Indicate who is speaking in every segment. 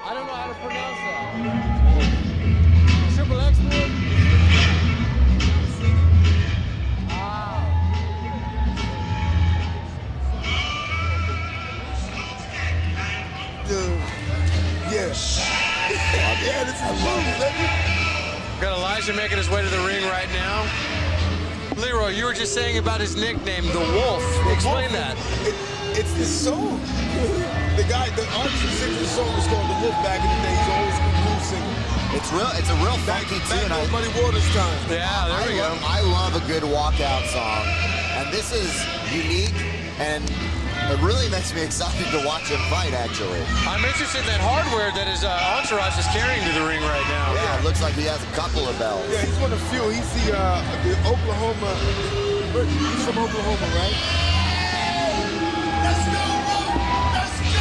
Speaker 1: I don't know how to pronounce that. Triple export? Ah.
Speaker 2: Yes. Yeah, this is cool.
Speaker 1: Got Elijah making his way to the ring right now. Leroy, you were just saying about his nickname, the Wolf. Explain that.
Speaker 2: It's this song. The artist who sings the song was called The Wolf back in the day. He's always a blues singer.
Speaker 3: It's a real funky tune.
Speaker 2: Back Muddy Waters time.
Speaker 1: Yeah, there we go.
Speaker 3: I love a good walkout song, and this is unique, and it really makes me excited to watch him fight, actually.
Speaker 1: I'm interested in that hardware that his entourage is carrying to the ring right now.
Speaker 3: Yeah, it looks like he has a couple of bells.
Speaker 2: Yeah, he's one of few. He's the Oklahoma. He's from Oklahoma, right? Let's go! Let's go!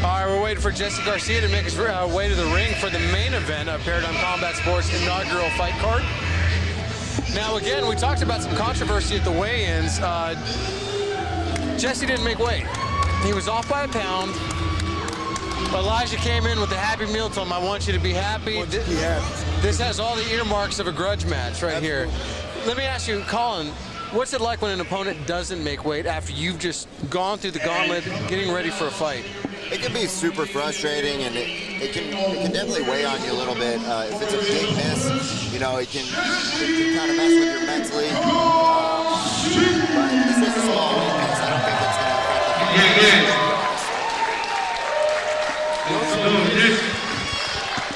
Speaker 1: All right, we're waiting for Jesse Garcia to make his way to the ring for the main event of Paradigm Combat Sports' inaugural fight card. Now, again, we talked about some controversy at the weigh-ins. Jesse didn't make weight. He was off by a pound. Elijah came in with a happy meal, told him, I want you to be happy. This has all the earmarks of a grudge match right here. Let me ask you, Colin, what's it like when an opponent doesn't make weight after you've just gone through the gauntlet, getting ready for a fight?
Speaker 3: It can be super frustrating, and it can definitely weigh on you a little bit. If it's a big miss, you know, it can kind of mess with you mentally. But this is a small weight miss. I don't think it's going to affect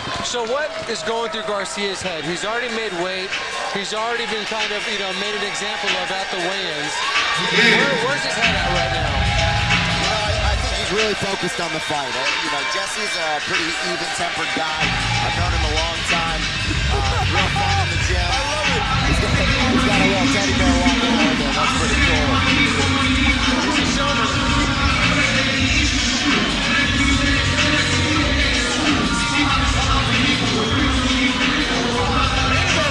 Speaker 1: the So what is going through Garcia's head? He's already made weight. He's already been kind of, made an example of at the weigh-ins. Where's his head at right now?
Speaker 3: Really focused on the fight. Jesse's a pretty even-tempered guy. I've known him a long time. Real fun in the gym. I love it. He's got a real teddy bear walking around there. That's pretty cool.
Speaker 1: He's a showman.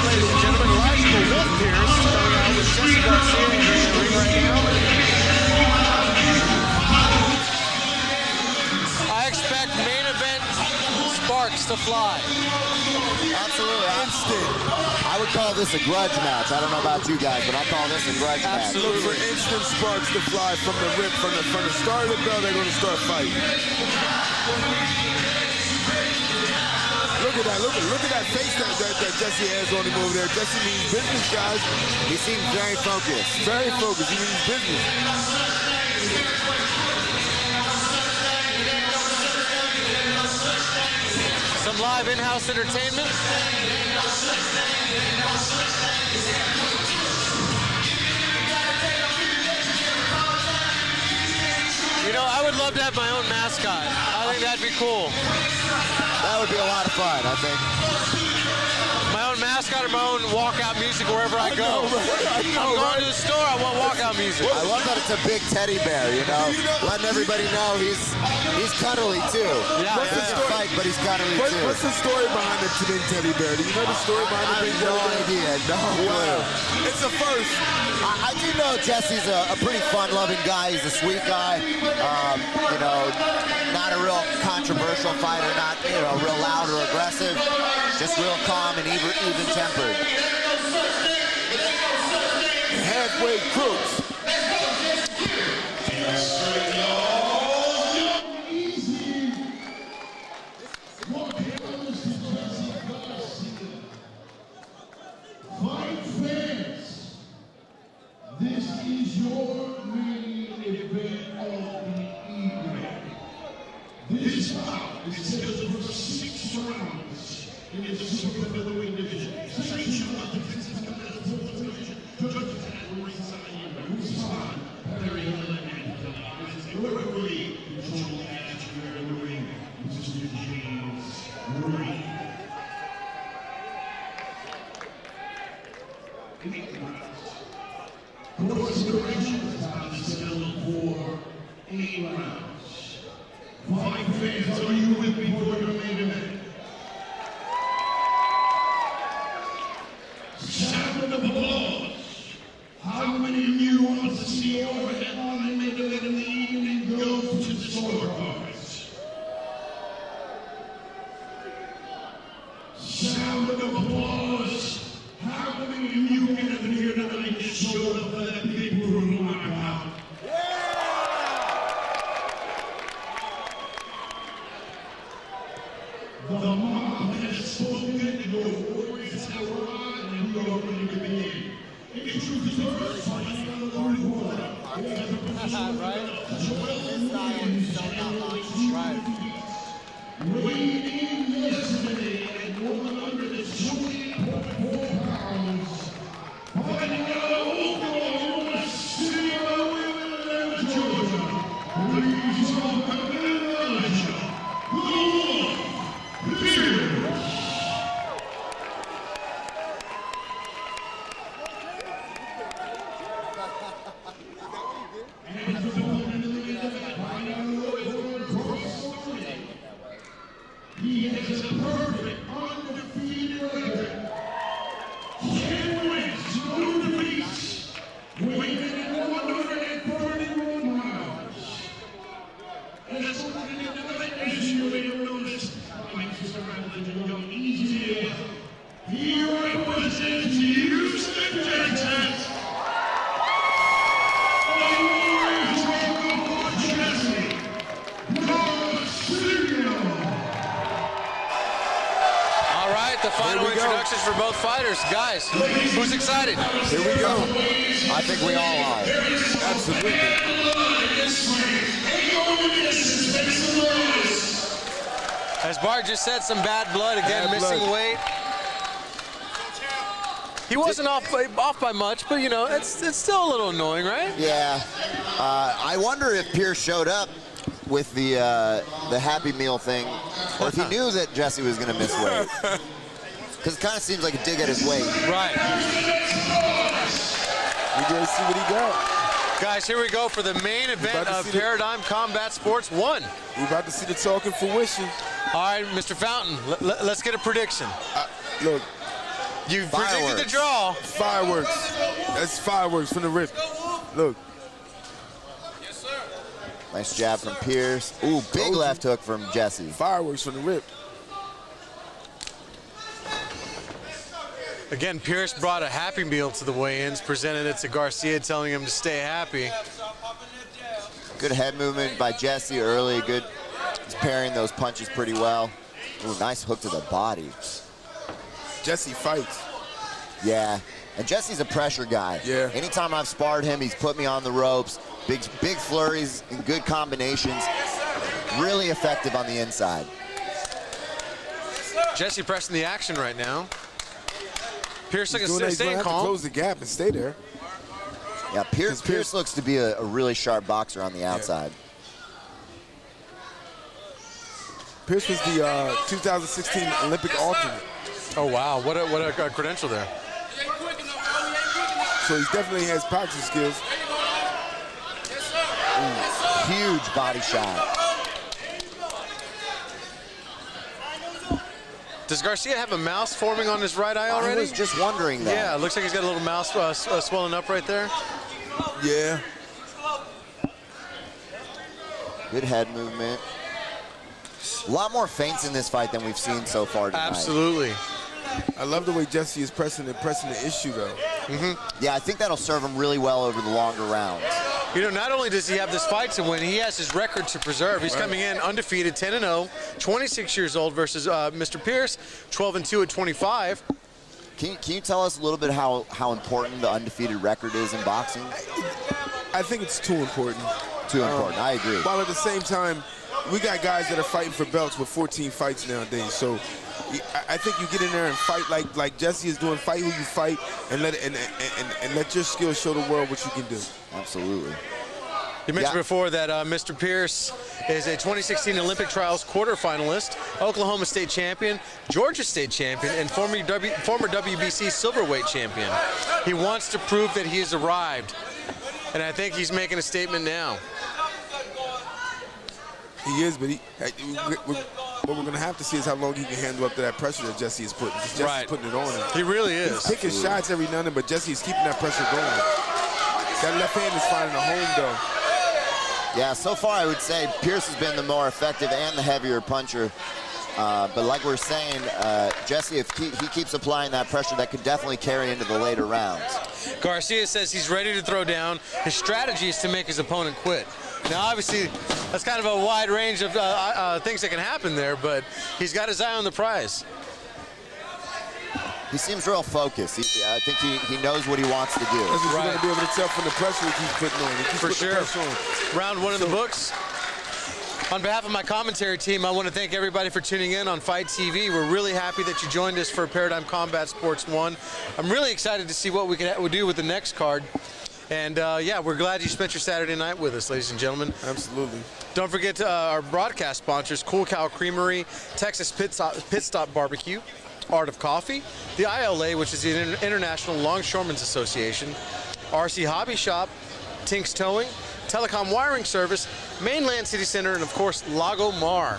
Speaker 1: Ladies and gentlemen, Elijah the Wolf Pierce coming out with Jesse Garcia in the ring right now. To fly.
Speaker 3: Absolutely. I would call this a grudge match. I don't know about you guys, but I call this a grudge match.
Speaker 2: Look for instant sparks to fly from the rip, from the start of the bell. They're going to start fighting. Look at that! Look at that face that Jesse has on him over there. Jesse means business, guys.
Speaker 3: He seems very focused.
Speaker 2: Very focused. He means business.
Speaker 1: Some live in-house entertainment. I would love to have my own mascot. I think that'd be cool.
Speaker 3: That would be a lot of fun, I think.
Speaker 1: My own mascot or my own walkout music wherever I go. I'm going to the store, I want walkout music.
Speaker 3: I love that it's a big teddy bear, letting everybody know he's cuddly too.
Speaker 1: Yeah,
Speaker 3: he can fight, but he's cuddly too.
Speaker 2: What's the story behind the big teddy bear? Do you know the story behind the big teddy bear?
Speaker 3: No idea, no clue.
Speaker 2: It's a first.
Speaker 3: I do know Jesse's a pretty fun-loving guy. He's a sweet guy. Not a real controversial fighter, not real loud or aggressive. Just real calm and even-tempered.
Speaker 2: Halfway crooks.
Speaker 4: This is your main event of the evening. This bout is scheduled for 6 rounds in the super featherweight division. Sanctioned by the Texas Combat Sports Division. Judges at ringside, Usman, Perry Hernandez. This is a referee controlling the atmosphere in the ring. This is James Reed. Consideration is scheduled for 8 rounds. Fight fans, are you with me for your main event? Sound of applause. How many of you want to see our headline main event in the evening go to the scorecards? Sound of applause. How many of you gathered here tonight showed up for that big room knockout? The mob has spoken, your words have arrived, and you are ready to begin. Introduce the first fighting out of the report. Weighed in yesterday at 120.4 pounds. Fighting out of Oklahoma City, Atlanta, Georgia. Please welcome Elijah. He has a perfect, undefeated record. 10 wins, no defeats. Weighing in at 131 pounds. That's what we did tonight. As you may have noticed, I'm just around the young easy. He represents Houston, Texas. Always welcome for Jesse Garcia.
Speaker 1: All right, the final introductions for both fighters. Guys, who's excited?
Speaker 2: Here we go.
Speaker 3: I think we all are.
Speaker 2: Absolutely.
Speaker 1: As Bart just said, some bad blood again, missing weight. He wasn't off by much, but you know, it's still a little annoying, right?
Speaker 3: Yeah. I wonder if Pierce showed up with the Happy Meal thing, or if he knew that Jesse was going to miss weight. Because it kind of seems like a dig at his weight.
Speaker 1: Right.
Speaker 2: We gotta see what he got.
Speaker 1: Guys, here we go for the main event of Paradigm Combat Sports 1.
Speaker 2: We're about to see the talking fruition.
Speaker 1: All right, Mr. Fountain, let's get a prediction.
Speaker 2: Look,
Speaker 1: You predicted the draw.
Speaker 2: fireworks. That's fireworks from the rip. Look.
Speaker 3: Nice jab from Pierce. Ooh, big left hook from Jesse.
Speaker 2: Fireworks from the rip.
Speaker 1: Again, Pierce brought a Happy Meal to the weigh-ins, presented it to Garcia, telling him to stay happy.
Speaker 3: Good head movement by Jesse early. Good. He's parrying those punches pretty well. Ooh, nice hook to the body.
Speaker 2: Jesse fights.
Speaker 3: Yeah, and Jesse's a pressure guy.
Speaker 2: Yeah.
Speaker 3: Anytime I've sparred him, he's put me on the ropes. Big flurries and good combinations. Really effective on the inside.
Speaker 1: Jesse pressing the action right now. Pierce
Speaker 2: He's gonna
Speaker 1: staying
Speaker 2: have to
Speaker 1: calm.
Speaker 2: close the gap and stay there.
Speaker 3: Yeah, Pierce looks to be a really sharp boxer on the outside.
Speaker 2: Pierce was the 2016 Olympic alternate.
Speaker 1: Oh wow, what a credential there.
Speaker 2: So he definitely has boxing skills.
Speaker 3: Ooh, huge body shot.
Speaker 1: Does Garcia have a mouse forming on his right eye already?
Speaker 3: I was just wondering that.
Speaker 1: Yeah, it looks like he's got a little mouse swelling up right there.
Speaker 2: Yeah.
Speaker 3: Good head movement. A lot more feints in this fight than we've seen so far tonight.
Speaker 1: Absolutely.
Speaker 2: I love the way Jesse is pressing the issue, though.
Speaker 3: Yeah, I think that'll serve him really well over the longer rounds.
Speaker 1: You know, not only does he have this fight to win, he has his record to preserve. He's coming in undefeated, 10-0, 26 years old versus Mr. Pierce, 12-2 at 25.
Speaker 3: Can you tell us a little bit how important the undefeated record is in boxing?
Speaker 2: I think it's too important.
Speaker 3: Too important, I agree.
Speaker 2: While at the same time, we got guys that are fighting for belts with 14 fights nowadays. So I think you get in there and fight like Jesse is doing. Fight who you fight, and let your skills show the world what you can do.
Speaker 3: Absolutely.
Speaker 1: You mentioned before that Mr. Pierce is a 2016 Olympic Trials quarterfinalist, Oklahoma State champion, Georgia State champion, and former WBC silverweight champion. He wants to prove that he has arrived, and I think he's making a statement now.
Speaker 2: He is, but what we're going to have to see is how long he can handle up to that pressure that Jesse is putting. Because Jesse's putting it on him.
Speaker 1: He really is.
Speaker 2: He's picking shots every now and then, but Jesse is keeping that pressure going. That left hand is finding a home, though.
Speaker 3: Yeah, so far I would say Pierce has been the more effective and the heavier puncher. But like we're saying, Jesse, if he keeps applying that pressure, that could definitely carry into the later rounds.
Speaker 1: Garcia says he's ready to throw down. His strategy is to make his opponent quit. Now, obviously, that's kind of a wide range of things that can happen there, but he's got his eye on the prize.
Speaker 3: He seems real focused. I think he knows what he wants to do.
Speaker 2: That's what you're going to be able to tell from the pressure he keeps putting on. He keeps
Speaker 1: For
Speaker 2: putting the
Speaker 1: sure.
Speaker 2: pressure on.
Speaker 1: Round one in the books. On behalf of my commentary team, I want to thank everybody for tuning in on Fight TV. We're really happy that you joined us for Paradigm Combat Sports 1. I'm really excited to see what we can do with the next card. And yeah, we're glad you spent your Saturday night with us, ladies and gentlemen.
Speaker 2: Absolutely.
Speaker 1: Don't forget our broadcast sponsors, Cool Cow Creamery, Texas Pit Stop Barbecue, Art of Coffee, the ILA, which is the International Longshoremen's Association, RC Hobby Shop, Tink's Towing, Telecom Wiring Service, Mainland City Center, and of course, Lago Mar.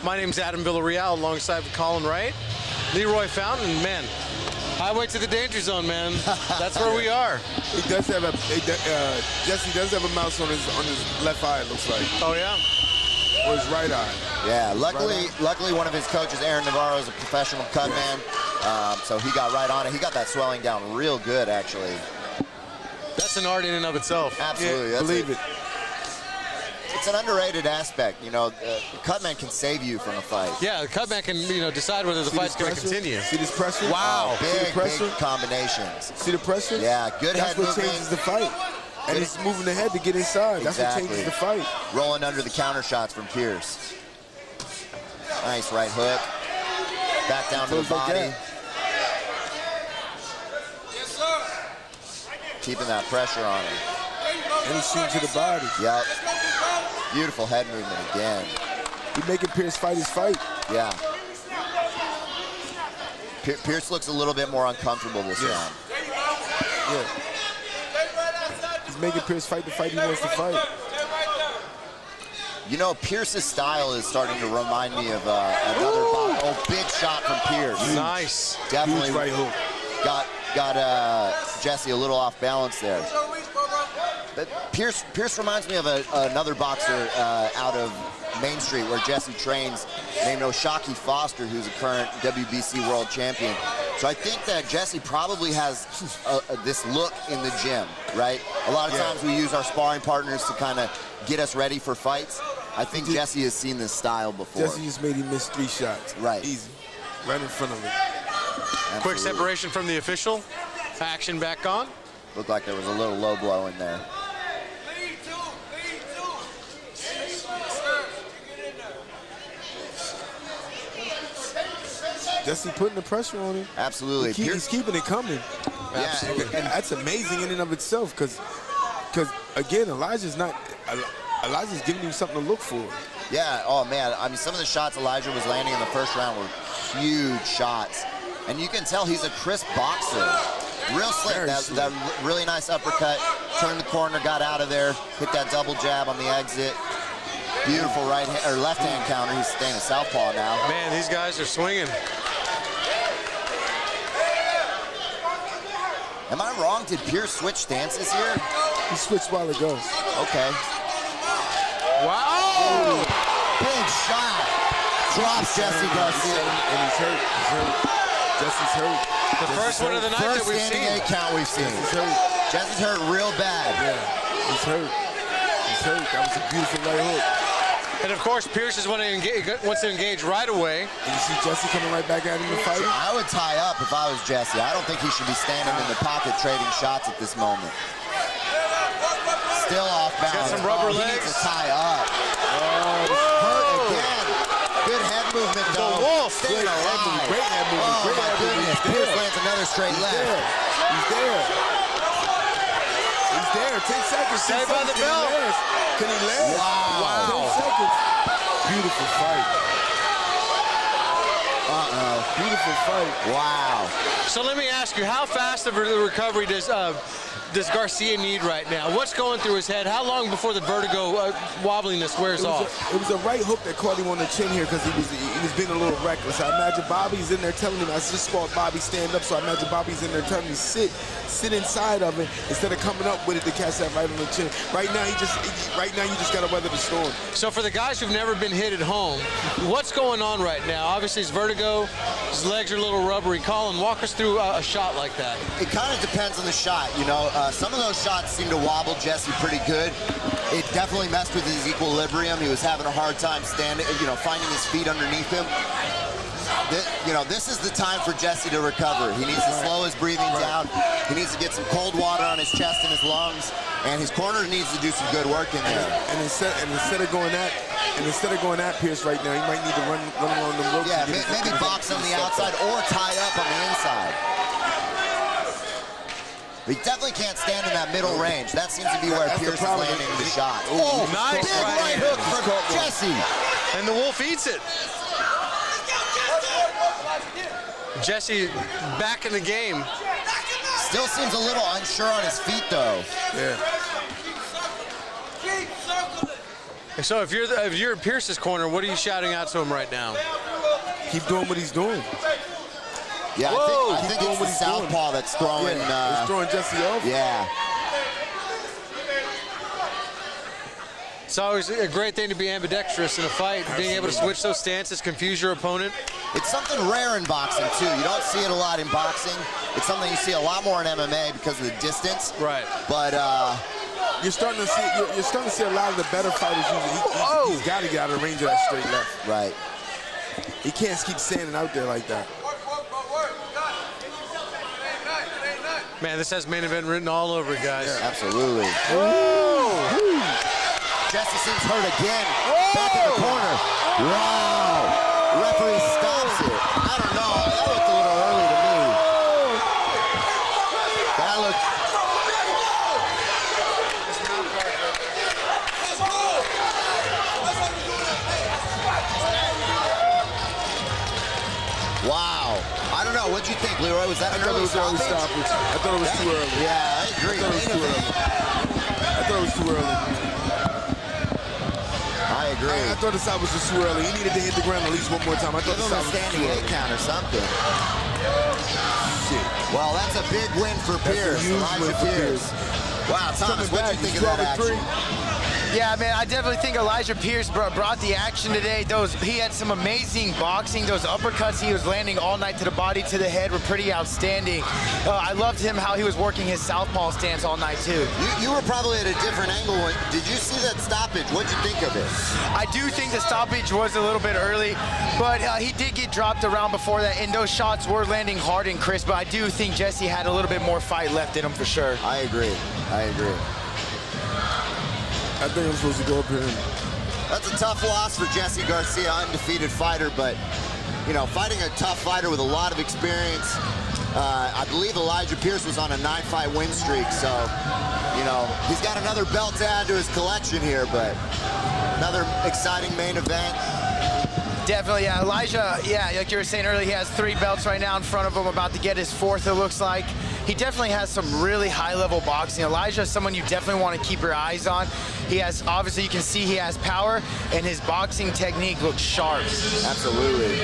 Speaker 1: My name's Adam Villarreal, alongside with Colin Wright, Leroy Fountain, and man, highway to the danger zone, man. That's where we are.
Speaker 2: He does have a Jesse does have a mouse on his left eye, it looks like.
Speaker 1: Oh yeah.
Speaker 2: Or his right eye.
Speaker 3: Yeah, luckily one of his coaches, Aaron Navarro, is a professional cut man, so he got right on it. He got that swelling down real good, actually.
Speaker 1: That's an art in and of itself.
Speaker 3: Absolutely.
Speaker 2: Yeah, believe it.
Speaker 3: It's an underrated aspect. You know, the cutman can save you from a fight.
Speaker 1: Yeah, the cutman can, decide whether the fight's going to continue.
Speaker 2: See this pressure?
Speaker 1: Wow.
Speaker 3: Big
Speaker 2: pressure?
Speaker 3: combinations.
Speaker 2: See the pressure?
Speaker 3: Yeah, good head
Speaker 2: movement. That's what
Speaker 3: movement.
Speaker 2: changes the fight. And it's moving the head to get inside. That's what changes the fight.
Speaker 3: Rolling under the counter shots from Pierce. Nice right hook. Back down to the body. Keeping that pressure on him.
Speaker 2: And he's shooting to the body.
Speaker 3: Yep. Beautiful head movement again.
Speaker 2: He's making Pierce fight his fight.
Speaker 3: Yeah. Pierce looks a little bit more uncomfortable this round.
Speaker 2: Yeah. He's making Pierce fight the fight he wants to fight.
Speaker 3: You know, Pierce's style is starting to remind me of another box. Oh, big shot from Pierce.
Speaker 1: Nice.
Speaker 3: Definitely
Speaker 2: Huge right hook.
Speaker 3: Got Jesse a little off balance there. But Pierce reminds me of another boxer out of Main Street where Jesse trains, named Oshaki Foster, who's a current WBC world champion. So I think that Jesse probably has this look in the gym, right? A lot of times we use our sparring partners to kind of get us ready for fights. I think Jesse has seen this style before.
Speaker 2: Jesse just made him miss 3 shots.
Speaker 3: Right.
Speaker 2: Easy. Right in front of him.
Speaker 3: Absolutely.
Speaker 1: Quick separation from the official. Action back on.
Speaker 3: Looked like there was a little low blow in there.
Speaker 2: Jesse putting the pressure on him.
Speaker 3: Absolutely.
Speaker 2: He's keeping it coming.
Speaker 3: Yeah,
Speaker 2: And that's amazing in and of itself, because again, Elijah's giving him something to look for.
Speaker 3: Yeah, oh man, I mean, some of the shots Elijah was landing in the first round were huge shots. And you can tell he's a crisp boxer. Real slick, that really nice uppercut, turned the corner, got out of there, hit that double jab on the exit. Beautiful right hand, or left hand counter. He's staying a southpaw now.
Speaker 1: Man, these guys are swinging.
Speaker 3: Am I wrong? Did Pierce switch stances here?
Speaker 2: He switched a while ago.
Speaker 3: Okay.
Speaker 1: Wow!
Speaker 3: Big shot. Drops Jesse Garcia.
Speaker 2: And he's hurt. Jesse's hurt.
Speaker 1: The first one of the night that
Speaker 3: First
Speaker 1: we've
Speaker 3: standing
Speaker 1: seen.
Speaker 3: 8 count we've seen.
Speaker 2: He's hurt.
Speaker 3: Jesse's hurt real bad.
Speaker 2: Yeah, he's hurt. He's hurt. That was a beautiful right hook.
Speaker 1: And of course, Pierce wants to engage right away.
Speaker 2: And you see Jesse coming right back at him to fight him?
Speaker 3: I would tie up if I was Jesse. I don't think he should be standing in the pocket trading shots at this moment. Still off balance.
Speaker 1: Got some rubber
Speaker 3: He
Speaker 1: legs.
Speaker 3: needs to tie up. Hurt again. Good head movement, though.
Speaker 1: The wolf.
Speaker 3: Staying alive.
Speaker 2: Great head movement.
Speaker 3: Oh,
Speaker 2: Great
Speaker 3: my
Speaker 2: head movement.
Speaker 3: goodness.
Speaker 2: He's
Speaker 3: Pierce
Speaker 2: there.
Speaker 3: lands another straight left.
Speaker 2: He's there. He's there. 10 seconds.
Speaker 1: Saved by the bell.
Speaker 2: Can he last?
Speaker 3: Wow.
Speaker 2: 10 seconds. Beautiful fight. Beautiful fight.
Speaker 3: Wow.
Speaker 1: So let me ask you, how fast of a recovery does does Garcia need right now? What's going through his head? How long before the vertigo wobbliness wears off?
Speaker 2: It was a right hook that caught him on the chin here because he was being a little reckless. I imagine Bobby's in there telling him, I just saw Bobby stand up, so I imagine Bobby's in there telling him, sit inside of it instead of coming up with it to catch that right on the chin. Right now, you just got to weather the storm.
Speaker 1: So for the guys who've never been hit at home, what's going on right now? Obviously, his vertigo, his legs are a little rubbery. Colin, walk us through a shot like that.
Speaker 3: It kind of depends on the shot, you know. Some of those shots seem to wobble Jesse pretty good. It definitely messed with his equilibrium. He was having a hard time standing, finding his feet underneath him. This is the time for Jesse to recover. He needs to slow his breathing down. He needs to get some cold water on his chest and his lungs, and his corner needs to do some good work in there.
Speaker 2: And instead of going at Pierce right now, he might need to run along the ropes.
Speaker 3: Yeah, maybe box on the outside or tie up on the inside. He definitely can't stand in that middle range. That seems to be where Pierce is landing the shot.
Speaker 1: Oh, nice
Speaker 3: big right hook for Jesse.
Speaker 1: And the Wolf eats it. Jesse back in the game.
Speaker 3: Still seems a little unsure on his feet, though.
Speaker 2: Yeah.
Speaker 1: So if you're in Pierce's corner, what are you shouting out to him right now?
Speaker 2: Keep doing what he's doing.
Speaker 3: Yeah, I think it's the southpaw that's throwing.
Speaker 2: It's throwing Jesse off.
Speaker 3: Yeah.
Speaker 1: It's always a great thing to be ambidextrous in a fight, being able to switch those stances, confuse your opponent.
Speaker 3: It's something rare in boxing, too. You don't see it a lot in boxing. It's something you see a lot more in MMA because of the distance.
Speaker 1: Right.
Speaker 3: But
Speaker 2: you're starting to see a lot of the better fighters he's got to get out of the range of that straight left.
Speaker 3: Right.
Speaker 2: He can't keep standing out there like that.
Speaker 1: Man, this has main event written all over it, guys.
Speaker 3: Yeah, absolutely.
Speaker 1: Whoa!
Speaker 3: Jesse seems hurt again. Back in the corner. Wow. Referee stops it. I don't know. That looked a little early to me. That looked... Wow. I don't know. What'd you think, Leroy? Was that an early stoppage?
Speaker 2: I thought it was too early.
Speaker 3: Yeah, I agree.
Speaker 2: I thought it was too early.
Speaker 3: I agree.
Speaker 2: I thought the side was just too early. He needed to hit the ground at least one more time. I thought
Speaker 3: Give
Speaker 2: the
Speaker 3: him
Speaker 2: side
Speaker 3: a
Speaker 2: was
Speaker 3: standing 8 count or something.
Speaker 2: Shit.
Speaker 3: Well, that's a big win for Pierce.
Speaker 2: A huge win for Pierce.
Speaker 3: Wow, Thomas, what do you think of that action?
Speaker 5: Yeah, man, I definitely think Elijah Pierce brought the action today. He had some amazing boxing. Those uppercuts he was landing all night to the body, to the head were pretty outstanding. I loved him how he was working his southpaw stance all night, too.
Speaker 3: You were probably at a different angle. Did you see that stoppage? What'd you think of it?
Speaker 5: I do think the stoppage was a little bit early, but he did get dropped around before that, and those shots were landing hard and crisp, but I do think Jesse had a little bit more fight left in him for sure.
Speaker 3: I agree. I agree.
Speaker 2: I think I'm supposed to go up here.
Speaker 3: That's a tough loss for Jesse Garcia, undefeated fighter, but, fighting a tough fighter with a lot of experience. I believe Elijah Pierce was on a 9-fight win streak, so, he's got another belt to add to his collection here, but another exciting main event.
Speaker 5: Definitely, yeah. Elijah, like you were saying earlier, he has 3 belts right now in front of him, about to get his 4th, it looks like. He definitely has some really high-level boxing. Elijah is someone you definitely want to keep your eyes on. He has, obviously, you can see he has power, and his boxing technique looks sharp.
Speaker 3: Absolutely.